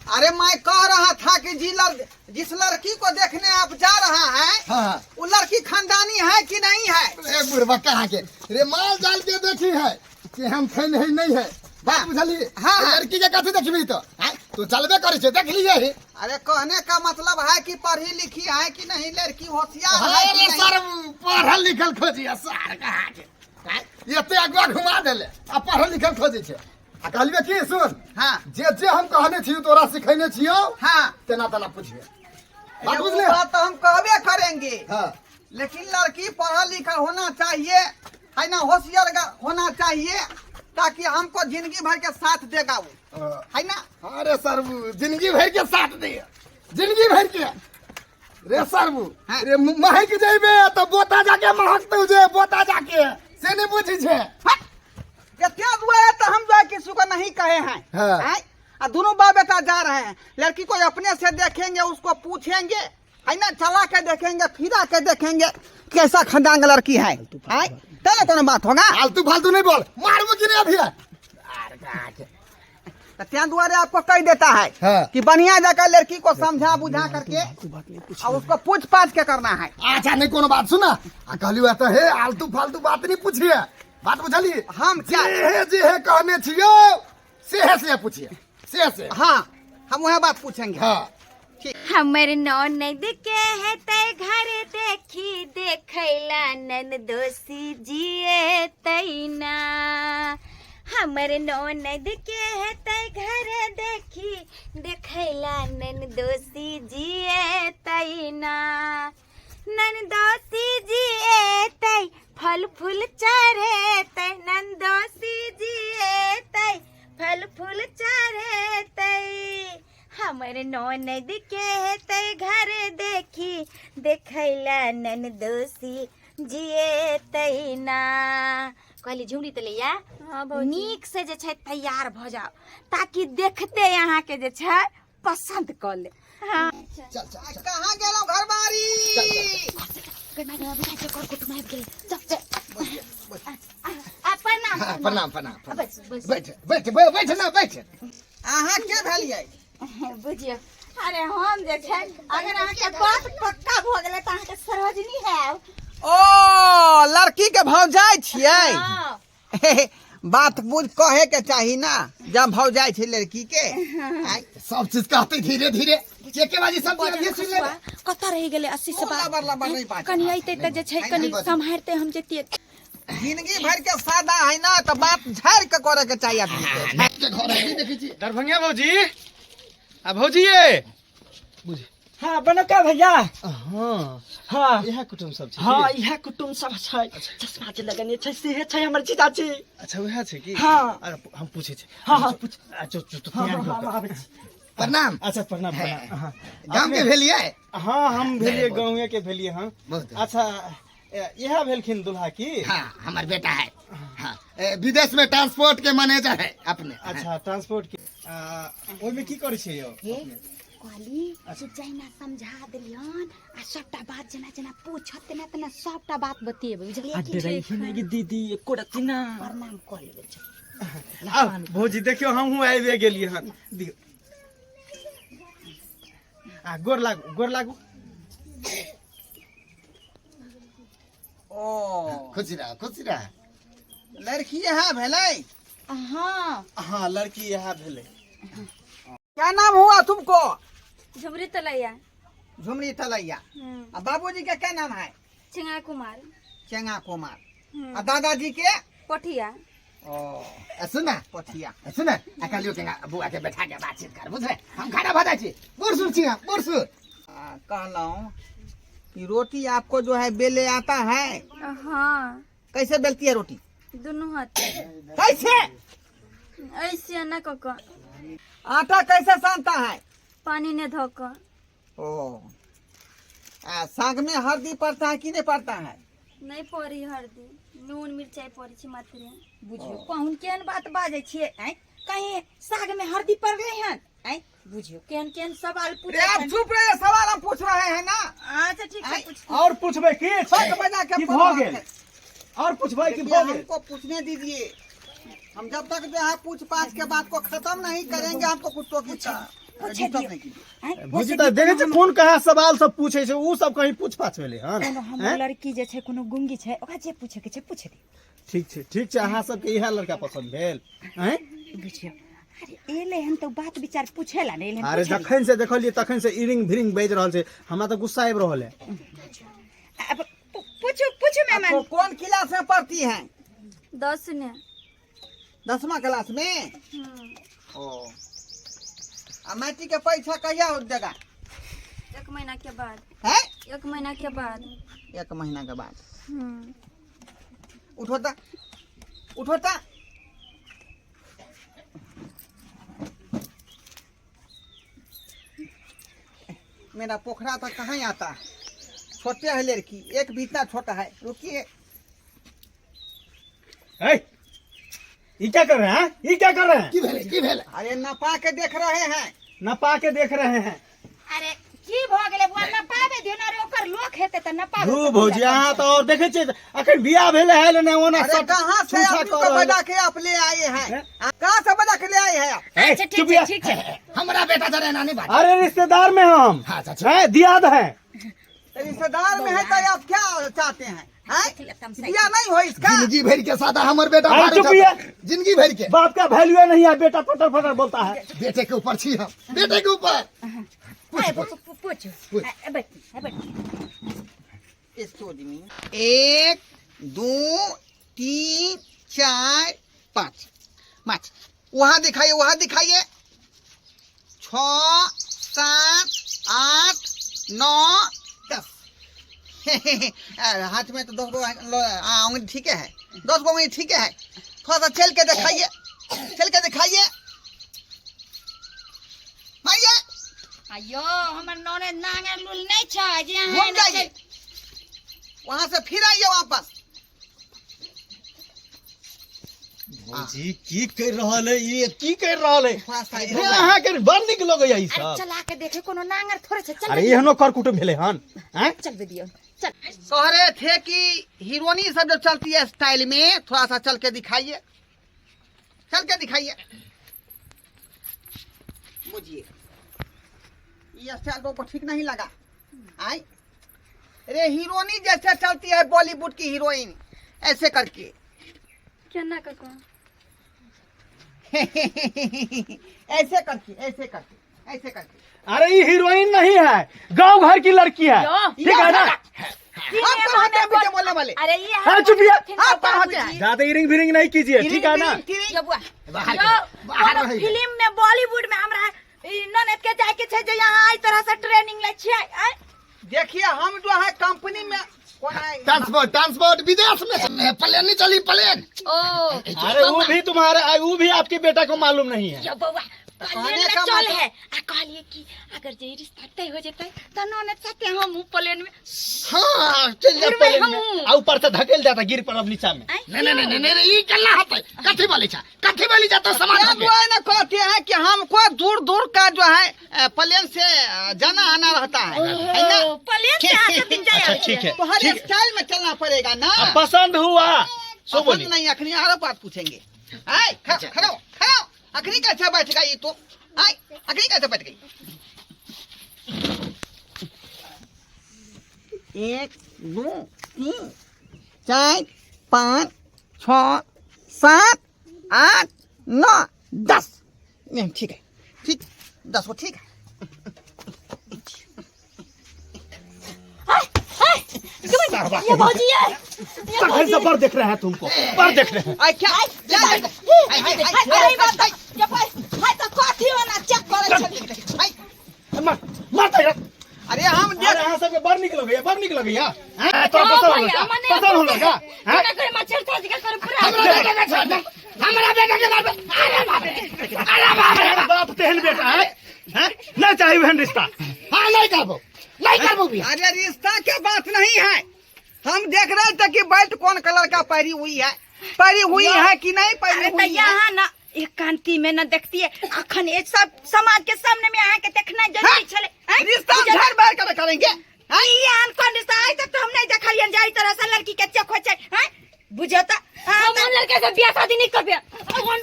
अरे मैं कह रहा था कि जिस लड़की को देखने आप जा रहा है, हाँ। वो लड़की खानदानी है कि नहीं है? बुढ़वा कहाँ के रे माल डाल के देखी है कि हम थे नहीं है बात बुझली। हाँ। लड़की के कथी देखबी तो चलबे करे छे देख लिए है। अरे कहने का मतलब है कि पढ़ी लिखी है कि नहीं, लड़की होशियार है कि अरे नहीं? सर पढ़ल लिखल खोजिए सर कहाँ के ये ते अगवा घुमा देले आ पढ़ल लिखल खोजे छे आ कहलिए की सुन हाँ जे हम कहने छी तोरा सिखैने छियो हाँ तेना तेना पूछिए बात ये बुझले। बात तो हम कहबे करेंगे, हाँ लेकिन लड़की पढ़ा लिखा होना चाहिए, है ना, होशियार होना चाहिए, ताकि हमको जिंदगी भर के साथ देगा वो, है ना। अरे सर जिंदगी भर के साथ दे जिंदगी भर के रे सर हाँ। रे महक जेबे तो बोता जाके महकते जे बोता जाके से नहीं बुझी छे। क्या हुआ है तो हम जो है किसी को नहीं कहे हैं, हाँ। हैं? और दोनों बाप बेटा जा रहे हैं, लड़की को अपने से देखेंगे, उसको पूछेंगे, है ना, चला के देखेंगे, फिरा के देखेंगे कैसा खंडांग लड़की है, तब कोनो बात होगा। फालतू फालतू नहीं बोल मारबो कि नहीं अभी तो त्या द्वारे आपको कह देता है हाँ। कि बढ़िया जाकर लड़की को समझा बुझा करके और उसको पूछ पाछ के करना है। अच्छा नहीं कोनो बात सुना आ कहलियो तो हे आलतू फालतू बात नहीं पूछिए बात बुझलिए। हम क्या जे है कहने छियो से पूछिए से हाँ हम वह बात पूछेंगे। हाँ हमर ननद के है ते घर देखी देखैला ननदोसी जिए तैना। हमर ननद के है ते घर देखी देखैला ननदोसी जिए तैना। ननदोसी जिए तै फल फूल चढ़े तै। ननदोसी जिए तै फल फूल चढ़े तै। हमर ननद के ते घर देखी देखैला ननदोसी जिए तैना। कहली झुमरी तलैया नीक से जे छै तैयार भ जाओ ताकि देखते यहाँ के जे छै पसंद कर ले। हाँ कहाँ गेलो घर बारी? प्रणाम प्रणाम बैठ ना बैठ। अहाँ के भेलियै? बुझियो अरे हम जे छै अगर अहाँ के बात पक्का भ गेलै त अहाँ के सरोजनी है। ओ लड़की के भौजाई छियै? हाँ। बात बुझ कहे के चाही ना, जब भौजाई छै लड़की के। सब चीज कहते धीरे धीरे के बाजी सब चीज सुन ले। कत रह गेलै 80 से लबर लबर नहीं बात। कनी अइते त जे छै कनी संभारते हम जेतिए। जिंदगी भर के सादा है ना, तो बात झाड़ के करे के चाहिए आदमी के। घर है देखी छी दरभंगा भौजी आ भौजी ये हाँ बनका भैया। हाँ हाँ यह कुटुम सब छै। हाँ यह कुटुम सब छै। चश्मा जे लगने छै से छै हमर जीजाजी। अच्छा वह छै की? हाँ। अरे हम पूछे छै। हाँ हाँ पूछ। अच्छा तो हाँ तैयार हाँ कर। आबै छी। प्रणाम। अच्छा प्रणाम प्रणाम। हाँ गांव के भेलिए हाँ हम भेलिए गाँवे के भेलिए। हाँ बहुत अच्छा यह भेलखिन दुल्हा की? हाँ हमार बेटा है। हाँ विदेश में ट्रांसपोर्ट के मैनेजर है अपने। अच्छा ट्रांसपोर्ट की ओइमे की करै छै यौ? कहली जैना समझा देलियन आ सबटा बात जना जना पूछत तेना तेना सबटा बात बतेबै बुझलियै की? डरैखिन कि दीदी एको रत्ती ना प्रणाम कर लेबै छै। आ भौजी देखियो हमहू आइबे गेलिए हन। दियौ आ गोर लागू। ओ खुशी रह लड़की यहाँ भेलै? हाँ हाँ लड़की यह भेले। क्या नाम हुआ तुमको? झुमरी तलैया। झुमरी तलैया। और बाबूजी का क्या नाम है? चिंगा कुमार। चेंगा कुमार। और दादाजी के? पठिया। ओ सुना पथिया। सुना अकलियो के बुआ के बैठा के बातचीत कर बुझले हम खाना बता छी बुरसुर छी बुरसुर। कहलऊं कि रोटी आपको जो है बेले आता है? हाँ कैसे बेलती है रोटी? दोनों हाथ कैसे? ऐसे न कक आटा कैसे सानता है? पानी ने धोक। ओ साग में हल्दी पड़ता है कि नहीं पड़ता है? नहीं पड़ी हल्दी नून मिर्चाई पड़ी छै मात्र। बुझियो कहून केहन बात बाजै छियै हैं? कहीं साग में हल्दी पड़ले हन हैं? बुझियो केहन केहन सवाल रे पूछे। आप चुप रहे, सवाल हम पूछ रहे हैं ना। अच्छा ठीक है पूछ। और पूछबै की? छक बजा के की भ गेल? और पूछबै की भ गेल? हमको पूछने दीजिए, हम जब तक जो है पूछ पाछ के बात को खत्म नहीं करेंगे हमको कुछ तो पूछा। पूछे डिस्टर्ब दियो नहीं कीजिए। हैं? भौजी वैसे तो भी देखे कोनो छे कोन कहाँ सवाल सब पूछे छे उ सब कहीं पूछ पाछ भेले हन कोनो हमर लड़की जे छै कोनो गुंगी छै ओकरा जे पूछे के छै पूछे दियो। ठीक छे अहाँ सबके इहे लड़का पसंद भेल हैं बुझियो अरे एले हन तो बात विचार पूछेला ने एले अरे जखन से देखलिए तखन से इरिंग भिरिंग बज रहल छे हमरा तो गुस्सा आबि रहल है। अब पूछो पूछो आपको मेहमान कौन क्लास में पढ़ती हैं? 10 ने 10वां क्लास में। ओ मैट्रिक के परीक्षा कहिया हो देगा? 1 महीना के बाद। है 1 महीना के बाद। 1 महीना के बाद। हम्म। उठोता उठोता मेरा पोखरा तक कहाँ आता है? छोटे है लड़की, एक भी इतना छोटा है। रुकिए ए ई क्या कर रहे हैं ई क्या कर रहे हैं की भेले अरे नपा के देख रहे हैं। नपा के देख रहे हैं। अरे की भ गेले बुआ न पावे दियो ना रे ओकर लोक हेते त न पावे। धू भौजी अहाँ तो और देखे छे अखन बियाह भेले है ने ओना अरे कहाँ से आदमी को बजा के आप ले आए हैं? कहाँ से बजा के ले आए हैं आप? अच्छा ठीक छै हमरा बेटा जरे नानी बात अरे रिश्तेदार में हम हाँ, चाचा। हैं दियाद हैं। रिश्तेदार में है तो आप क्या चाहते हैं? दिया नहीं हो इसका? जिंदगी भर के सादा हमर बेटा अरे मारे चुप जाता। ये। जिंदगी भर के बाप का वैल्यू नहीं है बेटा फटर फटर बोलता है। बेटे के ऊपर छी हम बेटे के ऊपर पूछो पूछ। Excuse me. 1 2 3 4 5 5 वहाँ दिखाइए 6 7 8 9 10 हाथ में तो 10 गो उंगली ठीक है 10 गो उंगली ठीक है। थोड़ा सा चल के दिखाइए भैया अयो हमर नोने नांगर लुल नहीं छ जे घूम जाइए वहाँ से फिर आइए वापस। भौजी की कर रहल है ये की कर रहल है थोड़ा सा ये अहाँ के बड़ निक लगैया ई सब। चला के देखे कोनो नांगर थोड़े से चल अरे एहनो कर कुटुम भेले हन हैं चल दियो चल। कह रहे थे कि हीरोनी सब जो चलती है स्टाइल में थोड़ा सा चल के दिखाइए बुझिए ये स्टाइल को ठीक नहीं लगा। आई अरे हीरोनी जैसे चलती है बॉलीवुड की हीरोइन ऐसे करके क्या ना काका? ऐसे करके अरे ये हीरोइन नहीं है गांव घर की लड़की है ठीक है ना। आप कौन होते हैं पीछे बोलने वाले? अरे ये हाँ चुप ये आप कौन होते हैं? ज्यादा इरिंग भिरिंग नहीं कीजिए ठीक है ना। यो बुआ बाहर यो रही फिल्म में बॉलीवुड में हमरा ननद के जाए के छै जे यहाँ आई तरह से ट्रेनिंग ले छियै। देखिए हम जो है कंपनी में कौन है ट्रांसपोर्ट विदेश में प्लेन नहीं चली प्लेन ओ अरे वो भी आपके बेटा को मालूम नहीं है। यो बउआ प्लेन में का चल मतलब- है आ कहलिए कि अगर जे रिश्ता तय हो जेतै त ननद साथे हम प्लेन में हाँ चल जा फिर प्लेन हम में आ ऊपर से धकेल जाता गिर पर अब नीचा में। नहीं ई केला होतै कथि वाली जा तो समाज हम वो है ना कहते हैं कि हमको दूर दूर का जो है प्लेन से जाना आना रहता है ना। प्लेन से आके दिन जाए। अच्छा ठीक है तो हर स्टाइल में चलना पड़ेगा ना। अब पसंद हुआ सो पसंद बोलिए। नहीं अखनी आरो बात पूछेंगे। आए खड़ो अखनी कैसे बैठ गई तो? आए अखनी कैसे बैठ गई? 1 2 3 4 5 6 7 8 9 10 नहीं ठीक है ठीक 10 वो ठीक है। ये भौजी है तखन से पर देख रहे हैं तुमको पर देख रहे हैं। आई क्या अरे बात ये भाई तो कथि वाला चेक करे छै। मारता है अरे हम अरे यहाँ सबके बड़ निक लगैया हैं तो पसंद होला का हैं करे मच्छर था जी करे पूरा हमरा बेटा के मारबे अरे बाप रे बाप तेहन बेटा है हैं ना चाहिए बहन रिश्ता। हां नहीं करबो भी अरे रिश्ता के बात नहीं है। हम देख रहे थे कि बेल्ट कौन कलर का पहरी हुई है कि नहीं पहरी अरे तो हुई है। यहाँ ना एक कांति में न देखती है अखन ये सब समाज के सामने में आके देखना जरूरी छले। हैं? रिश्ता घर बैठ कर करेंगे। ये अनकॉन रिश्ता आई तक तो हम नहीं देखलियन जाई तरह से लड़की के चेक हो छै। हैं बुझो त हम उन लड़के से बियाह शादी नहीं करबे उन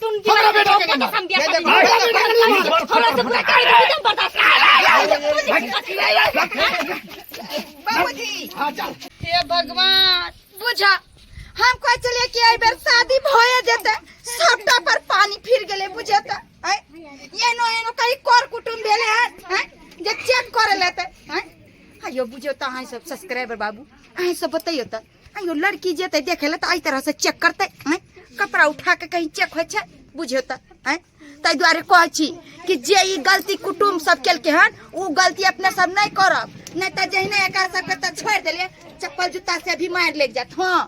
तुम हमरा बेटा के नहीं हम बियाह ये शादी देखो, नहीं ये करबे। देखो, हमरा से पूरा कर दो तुम बर्दाश्त बाबूजी हां चल हे भगवान बुझा हम कह चलिए कि आई बेर शादी भए जेते सबटा पर पानी फिर गेले बुझे त एनो एनो कहीं कर कुटुम भेले हैं जे चेक करे लेते हैं आयो बुझो त अहाँ सब सब्सक्राइबर बाबू अहाँ सब बताइयो त आयो लड़की जेते देखे ले त आई तरह से चेक करते हैं कपड़ा उठा के कहीं चेक होय छै बुझियो त हैं ताई द्वारे कहै छी कि जे ई गलती कुटुम सब केलके हन उ गलती अपने सब नहीं करब नहीं त जहिने एकर सब के त छोड़ देलिए चप्पल जूता से भी मार ले जात हां